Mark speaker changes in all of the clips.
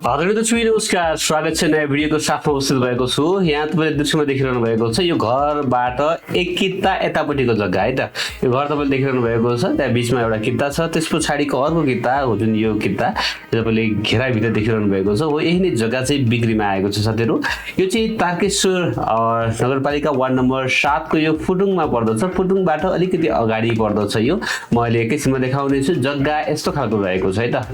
Speaker 1: हजुर छु नमस्कार स्वागत छ नयाँ भिडियोको साथमा उपस्थित भएको छु। यहाँ तपाईले दृश्यमा देखिरहनु भएको छ यो घरबाट एक किता यतापट्टिको जग्गा है त। यो घर तपाईले देखिरहनु भएको छ, त्यहाँ बीचमा एउटा किता छ, त्यस पछाडिको अर्को किता हो जुन यो किता तपाईले घेराभित्र देखिरहनु भएको छ हो। यही नै जग्गा चाहिँ बिक्रीमा आएको छ साथीहरु। यो चाहिँ तारकेश्वर नगरपालिका वार्ड नम्बर 7 को यो फुटुङमा पर्दछ। फुटुङबाट अलिकति अगाडि पर्दछ यो। म अहिले एकैछिनमा देखाउने छु। जग्गा यस्तो खालको रहेको छ है त।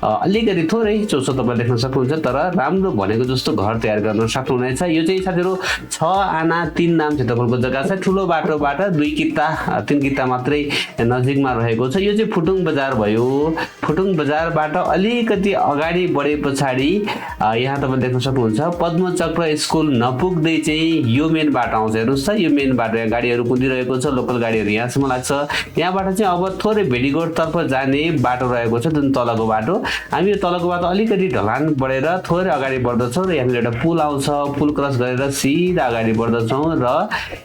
Speaker 1: अलिकति थोरै चोचो तपाईले देख्न सक्नुहुन्छ, तर राम्रो भनेको जस्तो घर तयार गर्न सक्नुहुनेछ। यो चाहिँ साथीहरु 6 आना 3 नाम क्षेत्रफलको जग्गा छ। ठुलो बाटोबाट 2 किता 3 किता मात्रै नजिकमा रहेको छ। यो चाहिँ फुटुङ बजार भयो। फुटुङ बजारबाट अलिकति अगाडि बढे पछाडी यहाँ तपाईले देख्न सक्नुहुन्छ पद्मचक्र स्कुल नपुग्दै चाहिँ यो मेन बाटो आउँछ। हेर्नुस् त, यो मेन बाटो, यहाँ गाडीहरु कुदिरहेको छ, लोकल गाडीहरु यहाँसम्म लाग्छ। यहाँबाट चाहिँ अब थोरै भेडीगोड तर्फ जाने बाटो रहेको छ, जुन तलको बाटो। हामी यो तलको बाटो अलिकति ढलान बढेर थोरै अगाडि बढ्दछौँ र यहाँ एउटा पुल आउँछ। पुल क्रस गरेर सिधा अगाडि बढ्दछौँ र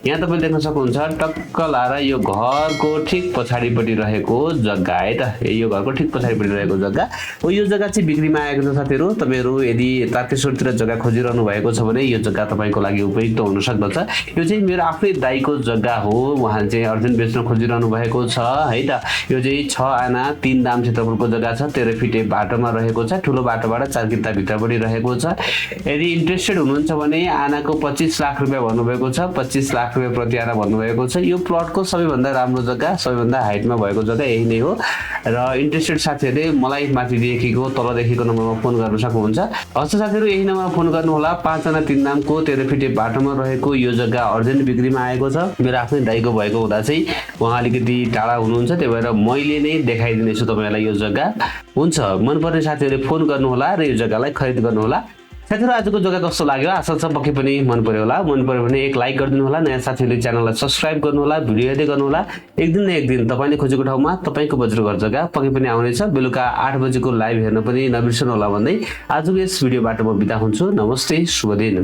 Speaker 1: यहाँ तपाईले देख्न सक्नुहुन्छ टक्क लाएर यो घरको ठिक पछाडिपट्टि रहेको जग्गा है त। यो घरको ठिक पछाडिपट्टि रहेको जग्गा हो। यो जग्गा चाहिँ बिक्रीमा आएको छ साथीहरु। तपाईहरु यदि तारकेश्वरतिर जग्गा खोजिरहनु भएको छ भने यो जग्गा तपाईको लागि उपयुक्त हुन सक्दछ। यो चाहिँ मेरो आफ्नै दाइको जग्गा हो। उहाँले चाहिँ अर्जेन्ट बेच्न खोजिरहनु भएको छ है त। यो चाहिँ 6 आना 3 नाम क्षेत्रफलको जग्गा छ। 13 फिटे बाटोमा रहेको छ। ठुलो बाटोबाट 4 किता भित्रपट्टि रहेको छ। यदि इन्ट्रेस्टेड हुनुहुन्छ भने आनाको 25 लाख रुपैयाँ भन्नुभएको छ। 25 लाख रुपैयाँ प्रति आना भन्नुभएको छ। यो प्लटको सबैभन्दा राम्रो जग्गा, सबैभन्दा हाइटमा भएको जग्गा यही नै हो। र इन्ट्रेस्टेड साथीहरुले मलाई माथि देखिएको तल देखिएको नम्बरमा फोन गर्न सक्नुहुन्छ। हस् साथीहरु, यही नम्बरमा फोन गर्नु होला। 5 आना 3 नामको 13 फिटे बाटोमा रहेको यो जग्गा अर्जेन्ट बिक्रीमा आएको छ। मेरो आफ्नै दाइको भएको हुँदा चाहिँ उहाँ अलिकति टाढा हुनुहुन्छ, त्यही भएर मैले नै देखाइदिने छु तपाईलाई यो जग्गा। हुन्छ, मन पर्ने साथीहरुले फोन गर्नु होला र यो जग्गालाई खरिद गर्नु होला। साथीहरु, आजको जग्गा कस्तो लाग्यो? आशा छ पक्कै पनि मन पर्यो होला। मन पर्यो भने एक लाइक गरिदिनु होला। नयाँ साथीहरुले च्यानललाई सब्स्क्राइब गर्नु होला। भिडियो हेर्दै गर्नु होला। एक दिन न एक दिन तपाईले खोजेको ठाउँमा तपाईको बज्रो घर जग्गा पक्कै पनि आउनेछ। बेलुका 8 बजेको लाइभ हेर्न पनि नबिर्सनु होला भन्दै आजको यस भिडियोबाट म बिदा हुन्छु। नमस्ते, शुभ दिन।